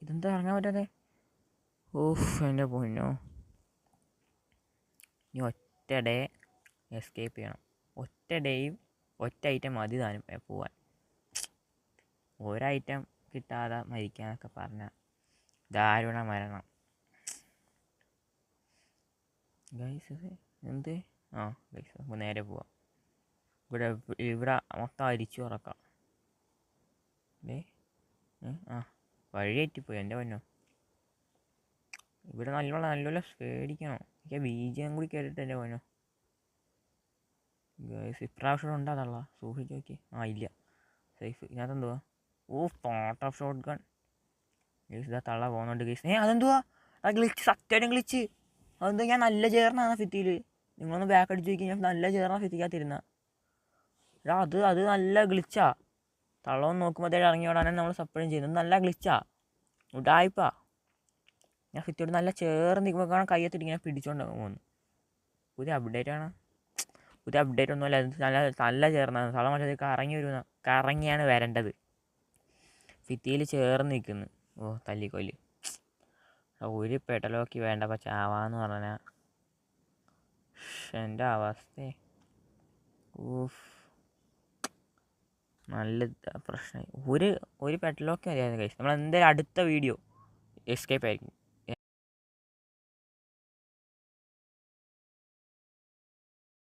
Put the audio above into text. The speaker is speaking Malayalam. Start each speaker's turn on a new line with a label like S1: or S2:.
S1: ഇതെന്താ ഇറങ്ങാൻ പറ്റാതെ? ഓഫ് എൻ്റെ പൊന്നോ. ഇനി ഒറ്റ ഡേ എസ്കേപ്പ് ചെയ്യണം. ഒറ്റ ഡേയും ഒറ്റ ഐറ്റം മതി താനും പോവാൻ. ഒരൈറ്റം കിട്ടാതെ മരിക്കാനൊക്കെ പറഞ്ഞാൽ ദാരുണ മരണം. ഗൈസ് എന്ത്? ഗൈസ് നമുക്ക് നേരെ പോവാം. ഇവിടെ മൊത്തം അരിച്ചു ഉറക്കാം. വഴി തെറ്റിപ്പോയി എൻ്റെ പൊന്നോ. ഇവിടെ നല്ല പേടിക്കണോ? എനിക്ക് ബീജം കൂടി കേട്ടിട്ട് എൻ്റെ പൊന്നോ. ഗൈസ് ഇപ്രാവശ്യം ഉണ്ടാ തള്ള സൂക്ഷിച്ച് നോക്കി. ഇല്ല, സേഫ്. ഇതിനകത്ത് എന്തുവാ? Thought of shot gun. Guys ഇതാ തള്ള പോകുന്നുണ്ട് ഗൈസ്. അതെന്തുവാ? ഗ്ലിച്ച്, സത്യമായിട്ടും ഗ്ലിച്ച്. അതെന്തോ ഞാൻ നല്ല ചേർന്നാണ് ഫിത്തിയിൽ. നിങ്ങളൊന്ന് ബാക്ക് അടിച്ച് നോക്കി. ഞാൻ നല്ല ചേർന്ന ഫിത്തിക്കകത്തിരുന്ന. അത് നല്ല ഗ്ലിച്ചാ. തള്ളവന്ന് നോക്കുമ്പോഴത്തേക്ക് ഇറങ്ങി ഓടാനാണ് നമ്മൾ സപ്പോഴും ചെയ്യുന്നത്. നല്ല ഗ്ലിച്ചാ, ഉടായിപ്പാ. ഞാൻ ഫിത്തിയോട് നല്ല ചേർന്ന് നിൽക്കുമ്പോൾ കയ്യെത്തിട്ട് ഇങ്ങനെ പിടിച്ചോണ്ട് പോകുന്നു. പുതിയ അപ്ഡേറ്റ് ഒന്നുമല്ല. നല്ല ചേർന്നാണ്. തള്ള മറ്റേ കറങ്ങിയാണ് വരേണ്ടത്. ഫിത്തിയിൽ ചേർന്ന് നിൽക്കുന്നു. തല്ലിക്കൊല്ല്. ഒരു പെടലോക്കി വേണ്ടപ്പോൾ ചാവാന്ന് പറഞ്ഞാൽ എൻ്റെ അവസ്ഥ. നല്ല പ്രശ്നമായി. ഒരു പെട്രോളൊക്കെ മതിയായിരുന്നു കഴിച്ചു. നമ്മൾ എന്തായാലും അടുത്ത വീഡിയോ എസ്കേപ്പ് ആയിരിക്കും.